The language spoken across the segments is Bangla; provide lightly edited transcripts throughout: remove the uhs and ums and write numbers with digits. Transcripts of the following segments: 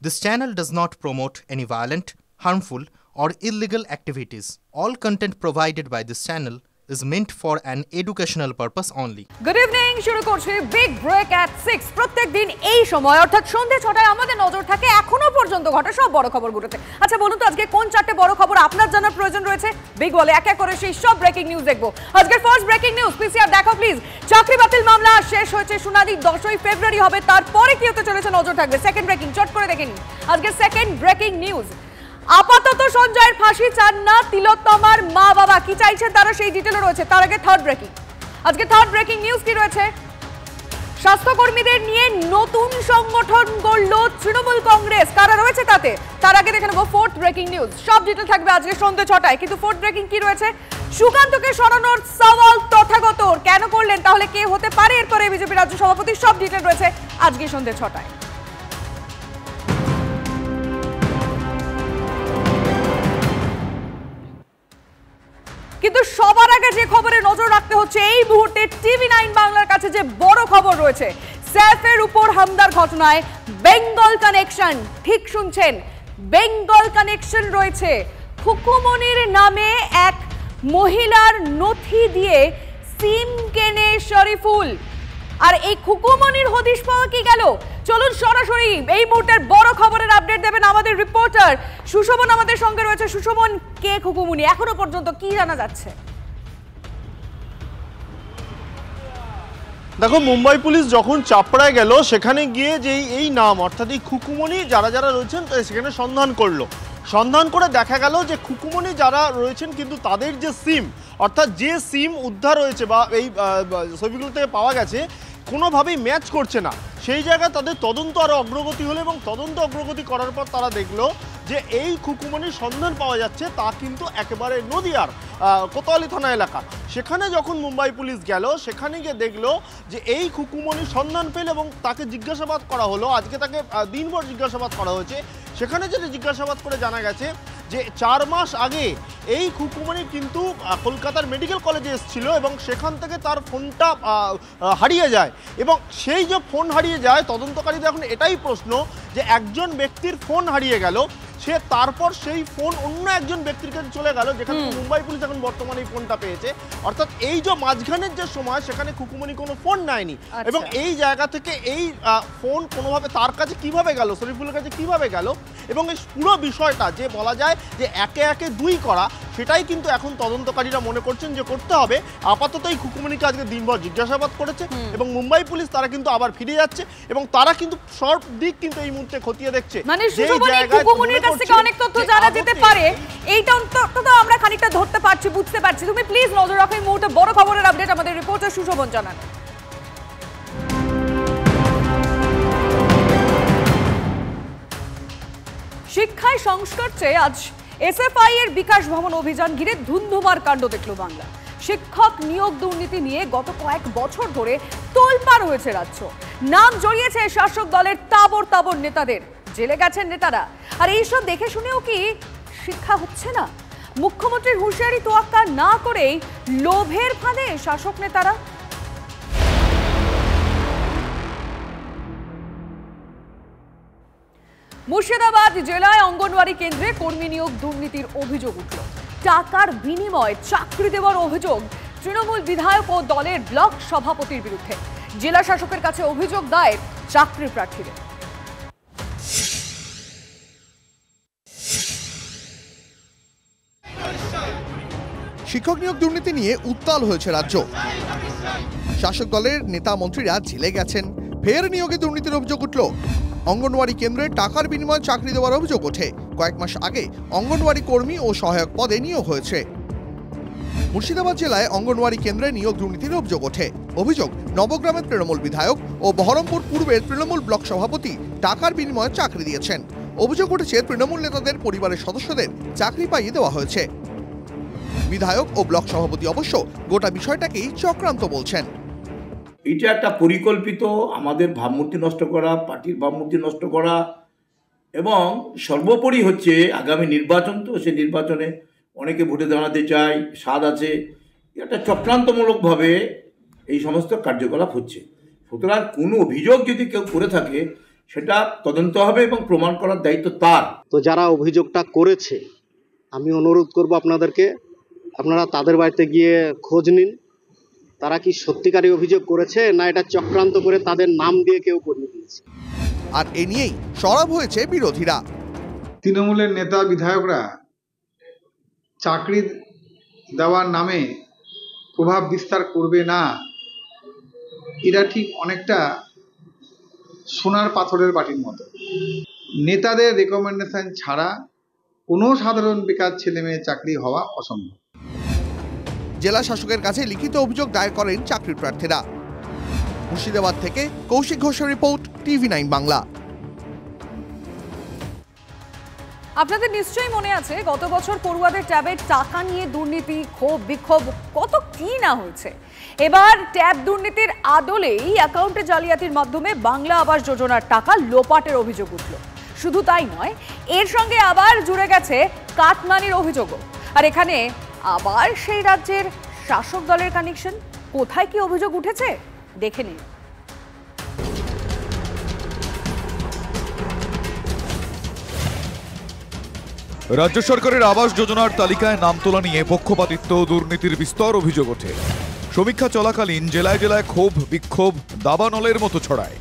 This channel does not promote any violent, harmful, or illegal activities. All content provided by this channel is meant for an educational purpose only. Good evening, শুরু করছি বিগ ব্রেক এট 6 প্রত্যেক দিন এই সময় অর্থাৎ সন্ধ্যে 6টায় আমাদের নজর থাকে এখনো পর্যন্ত ঘটা সব বড় খবরগুলোতে। আচ্ছা বলুন তো আজকে কোন চারটে বড় খবর আপনার জানার প্রয়োজন রয়েছে? বিগ বলে এক এক করে সেই সব ব্রেকিং নিউজ দেখব। আজকের ফার্স্ট ব্রেকিং নিউজ পিসিআর দেখো প্লিজ। চাকরি বাতিল মামলা শেষ হয়েছে, শুনানি 10ই ফেব্রুয়ারি হবে, তারপরে কি হতে চলেছে নজর থাকবে। সেকেন্ড ব্রেকিং চট করে দেখে নিন। আজকের সেকেন্ড ব্রেকিং নিউজ, আপাতত সঞ্জয়ের ফাঁসি চান না তিলোত্তমার মা বাবা, কি চাইছেন তারা সেই ডিটেলও রয়েছে। তার আগে থার্ড ব্রেকিং, আজকে থার্ড ব্রেকিং নিউজ কি রয়েছে? স্বাস্থ্যকর্মীদের নিয়ে নতুন সংগঠন গড়ল তৃণমূল কংগ্রেস, কারা রয়েছে তাতে? তার আগে দেখে নেব ফোর্থ ব্রেকিং নিউজ, সব ডিটেল থাকবে আজকে সন্ধ্যে 6টায়। কিন্তু ফোর্থ ব্রেকিং কি রয়েছে? সুকান্তকে সরানোর সওয়াল তথাগতর, কেন করলেন, তাহলে কে হতে পারে এরপরে বিজেপি রাজ্য সভাপতি, সব ডিটেল রয়েছে আজকে সন্ধ্যে 6টায়। কিন্তু সবার আগে যে খবরে নজর রাখতে হচ্ছে এই মুহূর্তে টিভি9 বাংলার কাছে যে বড় খবর রয়েছে, সৈফের উপর হামলার ঘটনায় বেঙ্গল কানেকশন, ঠিক শুনছেন, বেঙ্গল কানেকশন রয়েছে। খুকুমনির নামে এক মহিলার নথি দিয়ে সিম কেনে শরীফুল, আর এই খুকুমনির হদিশ পাওয়া কি গেল? চলুন সরাসরি এই মুহূর্তের বড় খবরের আপডেট দেবেন আমাদের রিপোর্টার সুশোভন আমাদের সঙ্গে রয়েছে। সুশোভন, কে খুকুমনি, এখনো পর্যন্ত কি জানা যাচ্ছে? দেখো, মুম্বাই পুলিশ যখন চাপড়ায় গেল সেখানে গিয়ে যে এই নাম অর্থাৎ এই খুকুমনি যারা যারা রয়েছেন সেখানে সন্ধান করলো। সন্ধান করে দেখা গেল যে খুকুমনি যারা রয়েছেন কিন্তু তাদের যে সিম অর্থাৎ যে সিম উদ্ধার হয়েছে বা এই ছবিগুলো থেকে পাওয়া গেছে কোনোভাবেই ম্যাচ করছে না। সেই জায়গায় তাদের তদন্ত আরও অগ্রগতি হলো এবং তদন্ত অগ্রগতি করার পর তারা দেখলো যে এই খুকুমনির সন্ধান পাওয়া যাচ্ছে তা কিন্তু একেবারে নদিয়ার কোতোয়ালি থানা এলাকা। সেখানে যখন মুম্বাই পুলিশ গেল সেখানে গিয়ে দেখলো যে এই খুকুমনির সন্ধান পেল এবং তাকে জিজ্ঞাসাবাদ করা হলো। আজকে তাকে দিনভর জিজ্ঞাসাবাদ করা হয়েছে। সেখানে যেটা জিজ্ঞাসাবাদ করে জানা গেছে যে 4 মাস আগে এই খুকুমনি কিন্তু কলকাতার মেডিকেল কলেজে এসেছিল এবং সেখান থেকে তার ফোনটা হারিয়ে যায় এবং সেই যে ফোন হারিয়ে যায় তদন্তকারীদের এখন এটাই প্রশ্ন যে একজন ব্যক্তির ফোন হারিয়ে গেল, সে তারপর সেই ফোন অন্য একজন ব্যক্তির কাছে চলে গেল, যেখানে মুম্বাই পুলিশ এখন বর্তমানে এই ফোনটা পেয়েছে। অর্থাৎ এই যে মাঝখানের যে সময় সেখানে খুকুমনি কোনো ফোন নেয়নি এবং এই জায়গা থেকে এই ফোন কোনোভাবে তার কাছে কিভাবে গেল, শরীফুলের কাছে কিভাবে গেল এবং এই পুরো বিষয়টা যে বলা যায় যে একে একে দুই করা, সেটাই কিন্তু এখন তদন্তকারীরা মনে করছেন যে করতে হবে। আপাতত এই খুকুমনিকে আজকে দিনভর জিজ্ঞাসাবাদ করেছে এবং মুম্বাই পুলিশ তারা কিন্তু আবার ফিরে যাচ্ছে এবং তারা কিন্তু সব দিক কিন্তু এই মুহূর্তে খতিয়ে দেখছে। মানে খুকুমনির কাছ থেকে অনেক তথ্য জানা যেতে পারে, এইটা অন্তত আমরা খানিকটা ধরতে পারছি, বুঝতে পারছি। তুমি প্লিজ নজর রাখো এই মুহূর্তে বড় খবরের আপডেট আমাদের রিপোর্টার সুশোভন জানান। শিক্ষায় সংস্কার চেয়ে আজ এসএফআই এর বিকাশ ভবন অভিযান ঘিরে ধুন্ধুমার কাণ্ড দেখল বাংলা। শিক্ষক নিয়োগ দুর্নীতি নিয়ে গত কয়েক বছর ধরে তোলপাড় হয়েছে রাজ্য, নাম জড়িয়েছে শাসক দলের তাবর তাবর নেতাদের, জেলে গেছেন নেতারা। আর এইসব দেখে শুনেও কি শিক্ষা হচ্ছে না? মুখ্যমন্ত্রীর হুঁশিয়ারি তোয়াক্কা না করেই লোভের ফাঁদে শাসক নেতারা। মুর্শিদাবাদ জেলায় অঙ্গনওয়াড়ি কেন্দ্রে কর্মী নিয়োগ দুর্নীতির অভিযোগ উঠল। টাকার বিনিময়ে চাকরি দেওয়ার অভিযোগ তৃণমূল বিধায়ক ও দলের ব্লক সভাপতির বিরুদ্ধে। জেলা শাসকের কাছে অভিযোগ দায়ের চাকরি প্রার্থীদের। শিক্ষক নিয়োগ দুর্নীতি নিয়ে উত্তাল হয়েছে রাজ্য। শাসক দলের নেতা মন্ত্রীরা জেলে গেছেন, ফের নিয়োগে দুর্নীতির অভিযোগ উঠল। অঙ্গনওয়াড়ি কেন্দ্রে টাকার বিনিময়ে চাকরি দেওয়ার অভিযোগ ওঠে। কয়েক মাস আগে অঙ্গনওয়াড়ি কর্মী ও সহায়ক পদে নিয়োগ হয়েছে। মুর্শিদাবাদ জেলায় অঙ্গনওয়াড়ি কেন্দ্রে নিয়োগ দুর্নীতির অভিযোগ ওঠে। অভিযোগ, নবগ্রামের তৃণমূল বিধায়ক ও বহরমপুর পূর্বের তৃণমূল ব্লক সভাপতি টাকার বিনিময়ে চাকরি দিয়েছেন। অভিযোগ উঠেছে তৃণমূল নেতাদের পরিবারের সদস্যদের চাকরি পাইয়ে দেওয়া হয়েছে। বিধায়ক ও ব্লক সভাপতি অবশ্য গোটা বিষয়টাকেই চক্রান্ত বলছেন। এটা একটা পরিকল্পিত, আমাদের ভাবমূর্তি নষ্ট করা, পার্টির ভাবমূর্তি নষ্ট করা এবং সর্বোপরি হচ্ছে আগামী নির্বাচন, তো সেই নির্বাচনে অনেকে ভোটে দাঁড়াতে চায়, স্বাদ আছে, এটা চক্রান্তমূলকভাবে এই সমস্ত কার্যকলাপ হচ্ছে। সুতরাং কোনো অভিযোগ যদি কেউ করে থাকে সেটা তদন্ত হবে এবং প্রমাণ করার দায়িত্ব তার। তো যারা অভিযোগটা করেছে, আমি অনুরোধ করব আপনাদেরকে, আপনারা তাদের বাড়িতে গিয়ে খোঁজ নিন, তারা কি সত্যিকারই অভিযোগ করেছে না এটা চক্রান্ত করে তাদের নাম দিয়ে কেউ করিয়ে দিয়েছে। আর এ নিয়েই সরব হয়েছে বিরোধীরা। তৃণমূলের নেতা বিধায়করা চাকরি দেওয়ার নামে প্রভাব বিস্তার করবে না, এরা ঠিক অনেকটা সোনার পাথরের বাটির মতো। নেতাদের রেকমেন্ডেশন ছাড়া কোনো সাধারণ বেকার ছেলে মেয়ে চাকরি হওয়া অসম্ভব। জেলা শাসকের কাছে লিখিত অভিযোগ দায়ের করেন চাকরি প্রার্থীরা। মুর্শিদাবাদ থেকে কৌশিক ঘোষের রিপোর্ট, TV9 বাংলা। আপনাদের নিশ্চয়ই মনে আছে গত বছর পড়ুয়াদের ট্যাবে টাকা নিয়ে দুর্নীতি, ক্ষোভ বিক্ষোভ কত কি না হয়েছে। এবার ট্যাব দুর্নীতির আদলেই অ্যাকাউন্টে জালিয়াতির মাধ্যমে বাংলা আবাস যোজনার টাকা লোপাটের অভিযোগ উঠল। শুধু তাই নয়, এর সঙ্গে আবার জুড়ে গেছে কাটমানির অভিযোগও। আর এখানে আবার সেই রাজ্যের শাসক দলের কানেকশন। কোথায় কি অভিযোগ উঠেছে দেখে নিন। রাজ্য সরকারের আবাস যোজনার তালিকায় নাম তোলা নিয়ে পক্ষপাতিত্ব, দুর্নীতির বিস্তর অভিযোগ ওঠে। সমীক্ষা চলাকালীন জেলায় জেলায় ক্ষোভ বিক্ষোভ দাবানলের মতো ছড়ায়।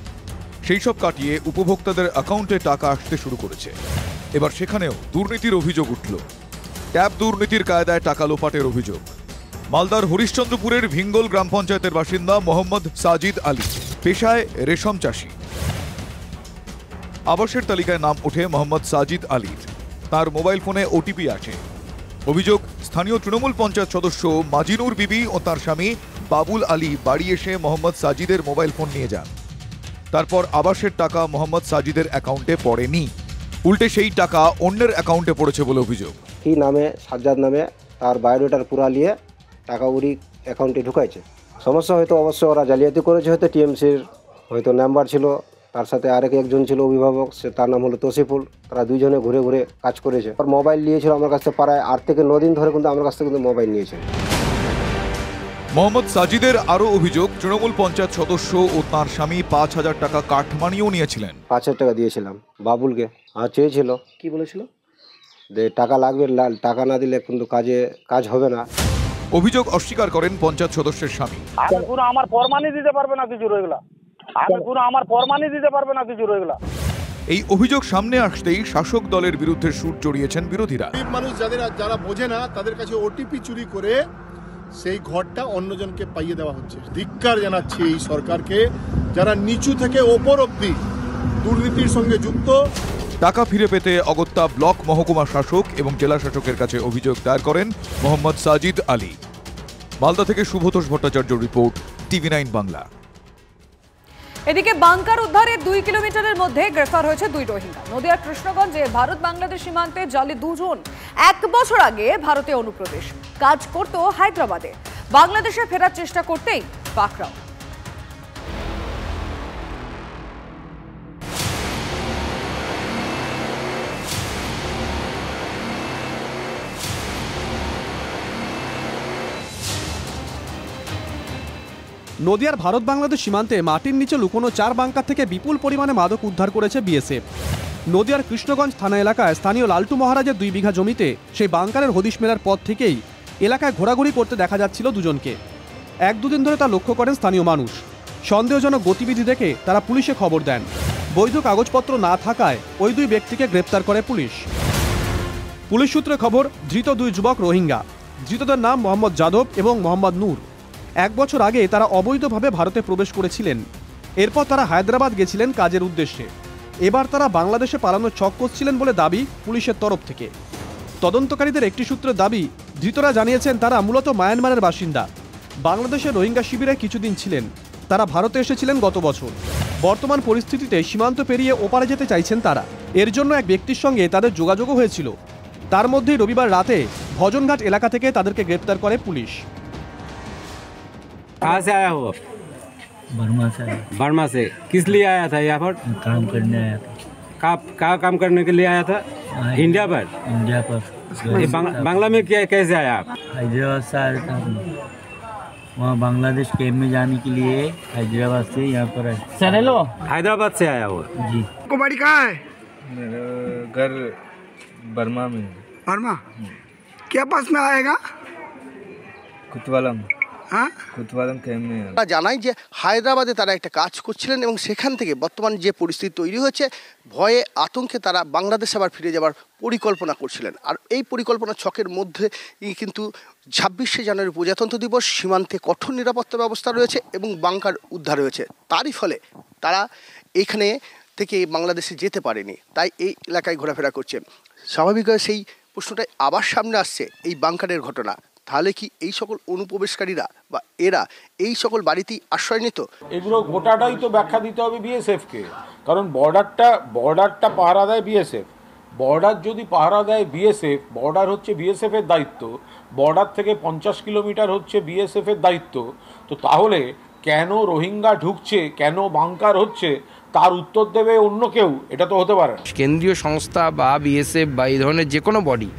সেই সব কাটিয়ে উপভোক্তাদের অ্যাকাউন্টে টাকা আসতে শুরু করেছে। এবার সেখানেও দুর্নীতির অভিযোগ উঠল। ট্যাব দুর্নীতির কায়দায় টাকা লোপাটের অভিযোগ। মালদার হরিশ্চন্দ্রপুরের ভিঙ্গল গ্রাম পঞ্চায়েতের বাসিন্দা মোহাম্মদ সাজিদ আলী, পেশায় রেশম চাষি। আবাসের তালিকায় নাম ওঠে মোহাম্মদ সাজিদ আলীর। তার মোবাইল ফোনে ওটিপি আসে। অভিযোগ, স্থানীয় তৃণমূল পঞ্চায়েত সদস্য মাজিনুর বিবি ও তার স্বামী বাবুল আলী বাড়ি এসে মোহাম্মদ সাজিদের মোবাইল ফোন নিয়ে যান। তারপর আবাসের টাকা মোহাম্মদ সাজিদের অ্যাকাউন্টে পড়েনি, উল্টে সেই টাকা অন্যের অ্যাকাউন্টে পড়েছে বলে অভিযোগ। কি নামে, সাজ্জাদ নামে, তার বায়োডাটার পুরা নিয়ে টাকা উড়ি অ্যাকাউন্টে ঢুকাইছে। সমস্যা হয়তো অবশ্য ওরা জালিয়াতি করেছে, হয়তো টিএমসির হয়তো নাম্বার ছিল, তার সাথে একজন ছিল অভিভাবক, সে তার নাম হলো তসিফুল। তারা দুইজনে ঘুরে ঘুরে কাজ করেছে। আর মোবাইল নিয়েছিল আমার কাছ থেকে প্রায় 8 থেকে 9 দিন ধরে, কিন্তু আমার কাছ থেকে কিন্তু মোবাইল নিয়েছে। মোহাম্মদ সাজিদের আরও অভিযোগ, তৃণমূল পঞ্চায়েত সদস্য ও তাঁর স্বামী 5,000 টাকা কাঠমানিও নিয়েছিলেন। 5,000 টাকা দিয়েছিলাম বাবুলকে। আর চেয়েছিল, কি বলেছিল, যে টাকা লাগবে, টাকা না দিলে কিন্তু কাজ হবে না। অভিযোগ অস্বীকার করেন পঞ্চায়েত সদস্যের স্বামী। আমার প্রমাণই দিতে পারবে না কিছু রইগলা, আমার প্রমাণই দিতে পারবে না কিছু রইগলা। এই অভিযোগ সামনে আসতেই শাসক দলের বিরুদ্ধে সুর চড়িয়েছেন বিরোধীরা। মানুষ যারা বোঝে না তাদের কাছে ওটিপি চুরি করে সেই ঘরটা অন্যজনকে পাইয়ে দেওয়া হচ্ছে। ধিক্কার জানাচ্ছি এই সরকারকে, যারা নিচু থেকে ওপর অব্দি দুর্নীতির সঙ্গে যুক্ত। টাকা ফিরে পেতে অগত্যা ব্লক মহকুমা শাসক এবং জেলা শাসকের কাছে অভিযোগ দায়ের করেন মোহাম্মদ সাজিদ আলী। মালদা থেকে শুভতোষ ভট্টাচার্য রিপোর্ট, TV9 বাংলা। এদিকে বাংকার উদ্ধারের 2 কিলোমিটারের মধ্যে গ্রেফতার হয়েছে 2 রোহিঙ্গা। নদিয়ার কৃষ্ণগঞ্জে ভারত বাংলাদেশ সীমান্তে জালে 2 জন। 1 বছর আগে ভারতে অনুপ্রবেশ, কাজ করত হায়দ্রাবাদে। বাংলাদেশে ফেরার চেষ্টা করতেই পাকড়াও। নদিয়ার ভারত বাংলাদেশ সীমান্তে মাটির নিচে লুকোনো 4 বাংকার থেকে বিপুল পরিমাণে মাদক উদ্ধার করেছে বিএসএফ। নদিয়ার কৃষ্ণগঞ্জ থানা এলাকায় স্থানীয় লালটু মহারাজের 2 বিঘা জমিতে সেই বাংকারের হদিশ মেলার পর থেকেই এলাকায় ঘোরাঘুরি করতে দেখা যাচ্ছিল দুজনকে। 1-2 দিন ধরে তা লক্ষ্য করেন স্থানীয় মানুষ। সন্দেহজনক গতিবিধি দেখে তারা পুলিশে খবর দেন। বৈধ কাগজপত্র না থাকায় ওই 2 ব্যক্তিকে গ্রেপ্তার করে পুলিশ। পুলিশ সূত্রে খবর, ধৃত 2 যুবক রোহিঙ্গা। ধৃতদের নাম মোহাম্মদ যাদব এবং মোহাম্মদ নূর। 1 বছর আগে তারা অবৈধভাবে ভারতে প্রবেশ করেছিলেন। এরপর তারা হায়দ্রাবাদ গেছিলেন কাজের উদ্দেশ্যে। এবার তারা বাংলাদেশে পালানোর ছক কষছিলেন বলে দাবি পুলিশের তরফ থেকে। তদন্তকারীদের একটি সূত্রের দাবি, ধৃতরা জানিয়েছেন তারা মূলত মায়ানমারের বাসিন্দা। বাংলাদেশের রোহিঙ্গা শিবিরে কিছুদিন ছিলেন। তারা ভারতে এসেছিলেন গত বছর। বর্তমান পরিস্থিতিতে সীমান্ত পেরিয়ে ওপারে যেতে চাইছেন তারা। এর জন্য এক ব্যক্তির সঙ্গে তাদের যোগাযোগও হয়েছিল। তার মধ্যেই রবিবার রাতে ভজনঘাট এলাকা থেকে তাদেরকে গ্রেপ্তার করে পুলিশ। कहाँ से आया हो? बर्मा से। बर्मा से किस लिए आया था यहाँ पर? काम करने आया था। कहाँ काम करने के लिए आया था? इंडिया पर। इंडिया पर। बांग्ला में क्या कैसे आया आप? हैदराबाद से आया था। वहाँ बांग्लादेश कैंप में जाने के लिए हैदराबाद से यहाँ पर है। सर हेलो, हैदराबाद से आया हुआ जी। को बाड़ी कहाँ है? मेरा घर बर्मा में। बर्मा? क्या पास में आएगा? कुतवालम। হ্যাঁ, কুতওয়ালাম ক্যাম্পে। তারা জানায় যে হায়দ্রাবাদে তারা একটা কাজ করছিলেন এবং সেখান থেকে বর্তমান যে পরিস্থিতি তৈরি হয়েছে, ভয়ে আতঙ্কে তারা বাংলাদেশে আবার ফিরে যাওয়ার পরিকল্পনা করছিলেন। আর এই পরিকল্পনা ছকের মধ্যে কিন্তু 26শে জানুয়ারি প্রজাতন্ত্র দিবস, সীমান্তে কঠোর নিরাপত্তা ব্যবস্থা রয়েছে এবং বাংকার উদ্ধার হয়েছে। তারই ফলে তারা এখানে থেকে বাংলাদেশে যেতে পারেনি, তাই এই এলাকায় ঘোরাফেরা করছে। স্বাভাবিকভাবে সেই প্রশ্নটাই আবার সামনে আসছে, এই বাংকারের ঘটনা। তাহলে কি এই সকল অনুপ্রবেশকারীরা বা এরা এই সকল বাড়িতেই আশ্রয় নিত? এগুলো গোটাটাই তো ব্যাখ্যা দিতে হবে বিএসএফকে, কারণ বর্ডারটা পাহারা দেয় বিএসএফ। বর্ডার যদি পাহারা দেয় বিএসএফ, বর্ডার হচ্ছে বিএসএফের দায়িত্ব, বর্ডার থেকে 50 কিলোমিটার হচ্ছে বিএসএফের দায়িত্ব। তো তাহলে কেন রোহিঙ্গা ঢুকছে, কেন বাংকার হচ্ছে, তার উত্তর দেবে অন্য কেউ? এটা তো হতে পারে না। কেন্দ্রীয় সংস্থা বা বিএসএফ বা এই ধরনের যে কোনো বডি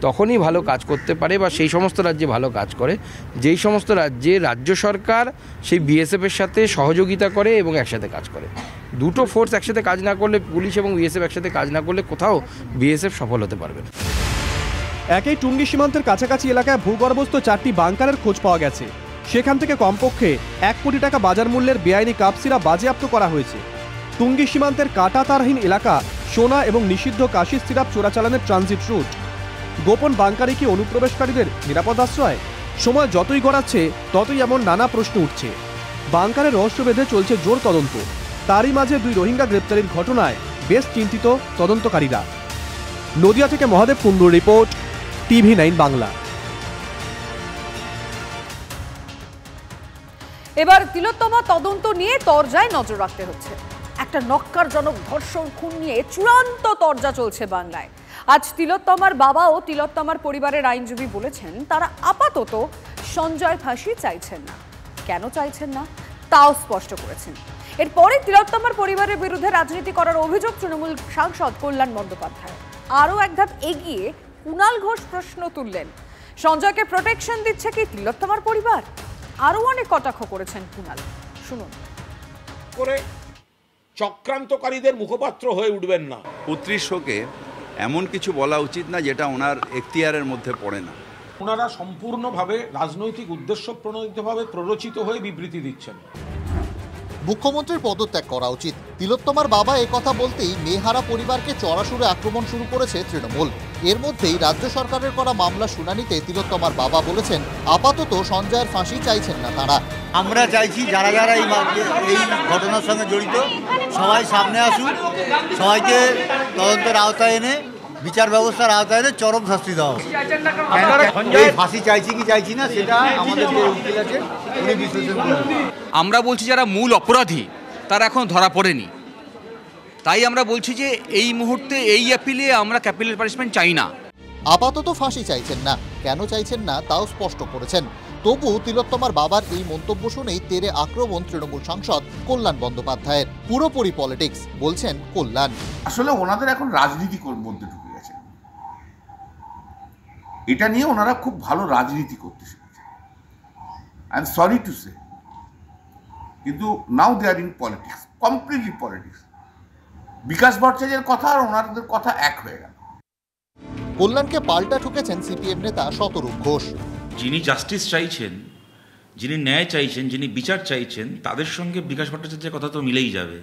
তখনই ভালো কাজ করতে পারে বা সেই সমস্ত রাজ্যে ভালো কাজ করে যেই সমস্ত রাজ্যে রাজ্য সরকার সেই বিএসএফের সাথে সহযোগিতা করে এবং একসাথে কাজ করে। দুটো ফোর্স একসাথে কাজ না করলে, পুলিশ এবং বিএসএফ একসাথে কাজ না করলে কোথাও বিএসএফ সফল হতে পারবে না। একই টুঙ্গি সীমান্তের কাছাকাছি এলাকায় ভূগর্ভস্থ 4টি বাংকারের খোঁজ পাওয়া গেছে। সেখান থেকে কমপক্ষে 1 কোটি টাকা বাজার মূল্যের বেআইনি কাপসিরা বাজেয়াপ্ত করা হয়েছে। টুঙ্গি সীমান্তের কাঁটাতারহীন এলাকা সোনা এবং নিষিদ্ধ কাশির সিরাপ চোরাচালানের ট্রানজিট রুট। গোপন বাংকারে কি অনুপ্রবেশকারীদের নিরাপদ আশ্রয়? সময় যতই গড়াচ্ছে ততই এমন নানা প্রশ্ন উঠছে। বাংকারের রহস্য বেঁধে চলছে জোর তদন্ত। তারই মাঝে 2 রোহিঙ্গা গ্রেপ্তারির ঘটনায় বেশ চিন্তিত তদন্তকারীরা। নদিয়া থেকে মহাদেব কুণ্ডুর রিপোর্ট, TV9 বাংলা। এবার তিলোত্তমা তদন্ত নিয়ে তরজায় নজর রাখতে হচ্ছে। একটা নক্কারজনক ধর্ষণ খুন নিয়ে চূড়ান্ত তরজা চলছে বাংলায়। আজ তিলোত্তমার বাবা ও তিলোত্তমার পরিবারের আইনজীবী বলেছেন তারা আপাতত সঞ্জয় ফাঁসি চাইছেন না। কেন চাইছেন না তাও স্পষ্ট করেছেন। এরপরে তিলোত্তমার পরিবারের বিরুদ্ধে রাজনীতি করার অভিযোগ তৃণমূল সাংসদ কল্যাণ বন্দ্যোপাধ্যায়। আরও এক ধাপ এগিয়ে কুণাল ঘোষ প্রশ্ন তুললেন, সঞ্জয়কে প্রোটেকশন দিচ্ছে কি তিলোত্তমার পরিবার? আরও অনেক কটাক্ষ করেছেন কুণাল, শুনুন। করে চক্রান্তকারীদের মুখপাত্র হয়ে উঠবেন না। পুত্রীর শোকে এমন কিছু বলা উচিত না যেটা ওনার এখতিয়ারের মধ্যে পড়ে না। ওনারা সম্পূর্ণভাবে রাজনৈতিক উদ্দেশ্য প্রণোদিতভাবে প্ররোচিত হয়ে বিবৃতি দিচ্ছেন। মুখ্যমন্ত্রীর পদত্যাগ করা উচিত। তিলোত্তমার বাবা একথা বলতেই মেহারা পরিবারকে চড়াশুড়ে আক্রমণ শুরু করেছে তৃণমূল। এর মধ্যেই রাজ্য সরকারের করা মামলা শুনানিতে তিলোত্তমার বাবা বলেছেন আপাতত সঞ্জয়ের ফাঁসি চাইছেন না তারা। আমরা চাইছি যারা যারা এই ঘটনার সঙ্গে জড়িত সবাই সামনে আসুন, সবাইকে তদন্তের আওতায় এনে বিচার ব্যবস্থার আওতায় এনে চরম শাস্তি দেওয়া হবে। ফাঁসি চাইছি কি চাইছি না সেটা আমাদের যে উকিল আছে উনি বিশ্লেষণ করবেন। আমরা বলছি যারা মূল অপরাধী তারা এখন ধরা পড়েনি, তাই আমরা বলছি যে এই মুহূর্তে এই অ্যাপিলে আমরা ক্যাপিটাল পানিশমেন্ট চাই না। আপাতত ফাঁসি চাইছেন না, কেন চাইছেন না তাও স্পষ্ট করেছেন। তবু তিলোত্তমার বাবার এই মন্তব্য শুনেই তেরে আক্রমণ তৃণমূল সাংসদ কল্যাণ বন্দ্যোপাধ্যায়ের। পুরোপুরি পলিটিক্স বলছেন কল্যাণ। আসলে ওনাদের এখন রাজনীতির মধ্যে ঢুকে গেছে, এটা নিয়ে ওনারা খুব ভালো রাজনীতি করতে শিখেছে। I am sorry to say, কিন্তু নাও দে আর ইন পলিটিক্স, কমপ্লিটলি পলিটিক্স। বিকাশ ভট্টাচার্যের কথা আর ওনাদের কথা এক হয়ে গেল। কল্যাণকে পাল্টা ঠুকেছেন সিপিএম নেতা শতরূপ ঘোষ। যিনি জাস্টিস চাইছেন, যিনি ন্যায় চাইছেন, যিনি বিচার চাইছেন, তাদের সঙ্গে বিকাশ ভট্টাচার্যের কথা তো মিলেই যাবে।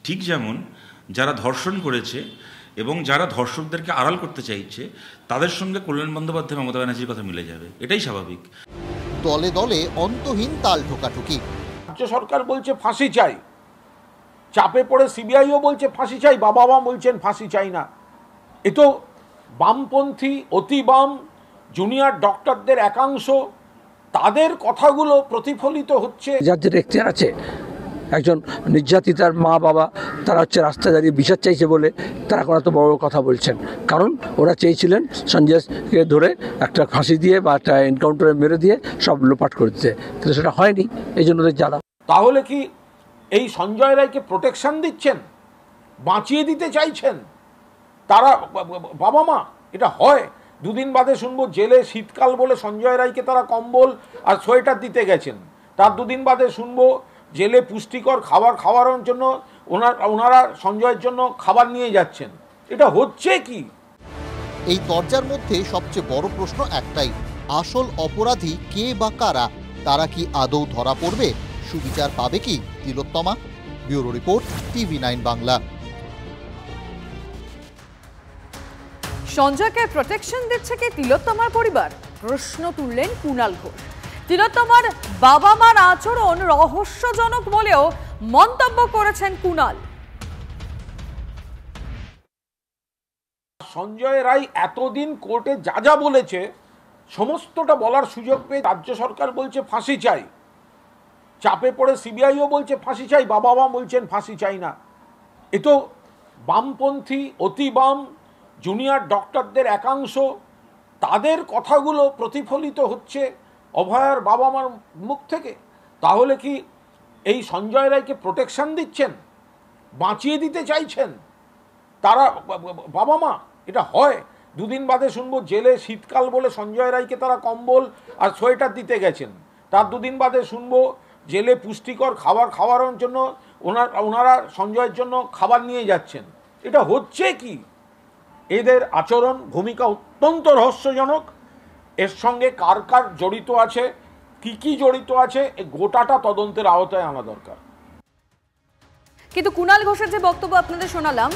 ঠিক যেমন যারা ধর্ষণ করেছে এবং যারা ধর্ষকদেরকে আড়াল করতে চাইছে তাদের সঙ্গে কল্যাণ বন্দ্যোপাধ্যায়, মমতা ব্যানার্জির কথা মিলে যাবে, এটাই স্বাভাবিক। দলে দলে অন্তহীন তাল ঠোকাঠুকি। রাজ্য সরকার বলছে ফাঁসি চাই, চাপে পড়ে সিবিআইও বলছে ফাঁসি চাই, বাবা মা বলছেন ফাঁসি চাই না। এ তো বামপন্থী, অতি বাম জুনিয়র ডক্টরদের একাংশ, তাদের কথাগুলো প্রতিফলিত হচ্ছে। যাদের এখতিয়ার আছে, একজন নির্যাতিতার মা বাবা, তারা হচ্ছে রাস্তায় দাঁড়িয়ে বিচার চাইছে বলে তারা কোনো এত বড় কথা বলছেন। কারণ ওরা চেয়েছিলেন সঞ্জয়কে ধরে একটা ফাঁসি দিয়ে বা একটা এনকাউন্টারে মেরে দিয়ে সব লোপাট করে দিতে, কিন্তু সেটা হয়নি, এই জন্য যারা। তাহলে কি এই সঞ্জয় রায়কে প্রোটেকশন দিচ্ছেন, বাঁচিয়ে দিতে চাইছেন তারা বাবা মা? এটা হয়? দুদিন বাদে শুনবো জেলে শীতকাল বলে সঞ্জয় রায়কে তারা কম্বল আর সোয়েটার দিতে গেছেন। তার দুদিন বাদে শুনবো জেলে পুষ্টিকর খাবার খাওয়ানোর জন্য ওনারা সঞ্জয়ের জন্য খাবার নিয়ে যাচ্ছেন। এটা হচ্ছে কি? এই তরজার মধ্যে সবচেয়ে বড় প্রশ্ন একটাই, আসল অপরাধী কে বা কারা? তারা কি আদৌ ধরা পড়বে? সুবিচার পাবে কি Tilottama? Bureau report, TV9 Bangla. সঞ্জয়কে প্রোটেকশন দিচ্ছে কি তিলোত্তমার পরিবার? প্রশ্ন তুললেন কুণাল ঘোষ। তিলোত্তমার বাবা মার আচরণ রহস্যজনক বলেও মন্তব্য করেছেন কুণাল। সঞ্জয় রায় এতদিন কোর্টে যা যা বলেছে সমস্তটা বলার সুযোগ পেয়ে রাজ্য সরকার বলছে ফাঁসি চাই, চাপে পড়ে সিবিআইও বলছে ফাঁসি চাই, বাবা মা বলছেন ফাঁসি চাই না। এ তো বামপন্থী, অতি বাম জুনিয়র ডক্টরদের একাংশ, তাদের কথাগুলো প্রতিফলিত হচ্ছে অভয়ার বাবা মার মুখ থেকে। তাহলে কি এই সঞ্জয় রায়কে প্রোটেকশন দিচ্ছেন, বাঁচিয়ে দিতে চাইছেন তারা বাবা মা? এটা হয়? দুদিন বাদে শুনবো জেলে শীতকাল বলে সঞ্জয় রায়কে তারা কম্বল আর সোয়েটার দিতে গেছেন। তার দুদিন বাদে শুনবো জেলে পুষ্টিকর খাবার খাওয়ানোর জন্য ওনারা সঞ্জয়ের জন্য খাবার নিয়ে যাচ্ছেন। এটা হচ্ছে কি? এদের আচরণ, ভূমিকা অত্যন্ত রহস্যজনক। এর সঙ্গে কার কার জড়িত আছে, কি জড়িত আছে, এই গোটাটা তদন্তের আওতায় আনা দরকার। কিন্তু কুণাল ঘোষের যে বক্তব্য আপনাদের শোনালাম,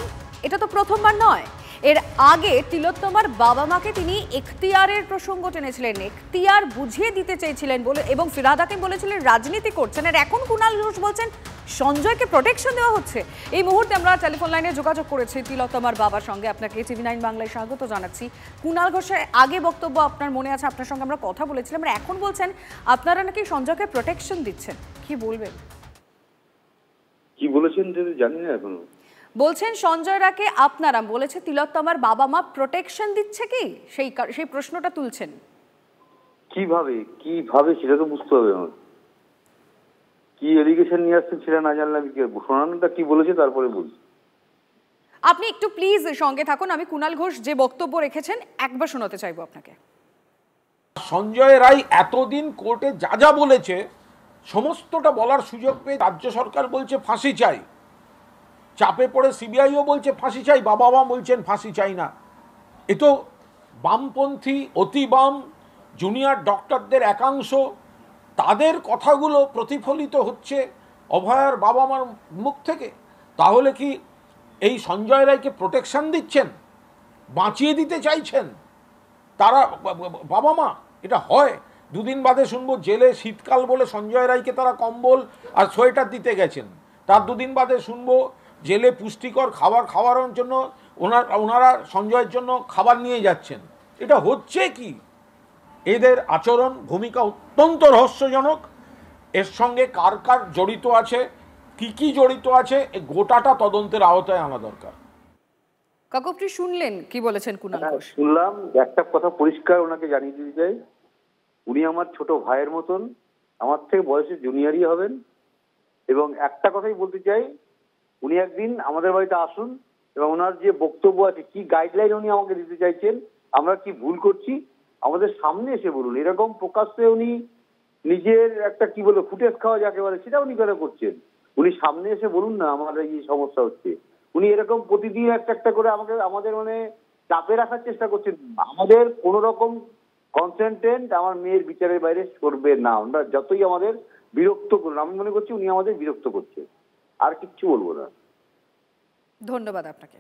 এটা তো প্রথমবার নয়। এর আগে তিলোত্তমার বাবা মাকে তিনি এখতিয়ারের প্রসঙ্গ টেনেছিলেন, এখতিয়ার বুঝিয়ে দিতে চেয়েছিলেন বলে, এবং ফিরহাদ হাকিম বলেছিলেন রাজনীতি করছেন। আর এখন কুণাল ঘোষ বলছেন সঞ্জয়কে প্রোটেকশন দেওয়া হচ্ছে। এই মুহূর্তে আমরা টেলিফোন লাইনে যোগাযোগ করেছি তিলোত্তমার বাবার সঙ্গে। আপনাকে TV9 বাংলায় স্বাগত জানাচ্ছি। কুণাল ঘোষের আগে বক্তব্য আপনার মনে আছে, আপনার সঙ্গে আমরা কথা বলেছিলাম। আর এখন বলছেন আপনারা নাকি সঞ্জয়কে প্রোটেকশন দিচ্ছেন। কি বলবেন? কি বলেছেন যদি জানি না এখনো। বলছেন সঞ্জয় রায়কে আপনারা, বলেছে তিলোত্তমার বাবা মা প্রোটেকশন দিচ্ছে কি, সেই প্রশ্নটা তুলছেন। কিভাবে সেটা তো বুঝতে হবে আমার। কি এলিগেশন নিয়ে আসছেন সেটা না জানলে আমি কি শোনানোটা কি বলেছে তারপরে বলছি। আপনি একটু প্লিজ সঙ্গে থাকুন, আমি কুণাল ঘোষ যে বক্তব্য রেখেছেন একবার শোনাতে চাইবো আপনাকে। সঞ্জয় রায় এতদিন কোর্টে যা যা বলেছে সমস্তটা বলার সুযোগ পেয়ে রাজ্য সরকার বলছে ফাঁসি চাই, চাপে পড়ে সিবিআইও বলছে ফাঁসি চাই, বাবা মা বলছেন ফাঁসি চাই না। এ তো বামপন্থী, অতি বাম জুনিয়র ডক্টরদের একাংশ, তাদের কথাগুলো প্রতিফলিত হচ্ছে অভয়ার বাবা মার মুখ থেকে। তাহলে কি এই সঞ্জয় রায়কে প্রোটেকশন দিচ্ছেন, বাঁচিয়ে দিতে চাইছেন তারা বাবা মা? এটা হয়? দুদিন বাদে শুনবো জেলে শীতকাল বলে সঞ্জয় রায়কে তারা কম্বল আর সোয়েটার দিতে গেছেন। তার দুদিন বাদে শুনবো জেলে পুষ্টিকর খাবার খাওয়ানোর জন্য ওনারা সঞ্জয়ের জন্য খাবার নিয়ে যাচ্ছেন। এটা হচ্ছে কি? এদের আচরণ, ভূমিকা অত্যন্ত রহস্যজনক। এর সঙ্গে কার কার জড়িত আছে, কি জড়িত আছে, এই গোটাটা তদন্তের আওতায় আনা দরকার। কাকপটি শুনলেন কি বলেছেন কুণাল ঘোষ? শুনলাম, একটা কথা পরিষ্কার ওনাকে জানিয়ে দিতে চাই, উনি আমার ছোট ভাইয়ের মতন, আমার থেকে বয়সে জুনিয়রই হবেন। এবং একটা কথাই বলতে চাই, উনি একদিন আমাদের বাড়িতে আসুন এবং ওনার যে বক্তব্য আছে, কি গাইডলাইন উনি আমাকে দিতে চাইছেন, আমরা কি ভুল করছি, আমাদের সামনে এসে বলুন। এরকম প্রকাশ্যে উনি নিজের একটা কি বলে ফুটেজ খাওয়া যাকে বলে সেটা উনি কেন করছেন? উনি সামনে এসে বলুন না আমার এই সমস্যা হচ্ছে। উনি এরকম প্রতিদিন একটা করে আমাদের মানে চাপে রাখার চেষ্টা করছেন। আমাদের কোন রকম কনসেন্ট্রেন্ট আমার মেয়ের বিচারের বাইরে সরবে না। আমরা যতই আমাদের বিরক্ত করুন, আমি মনে করছি উনি আমাদের বিরক্ত করছে, আর কিচ্ছু বলবো না। ধন্যবাদ আপনাকে।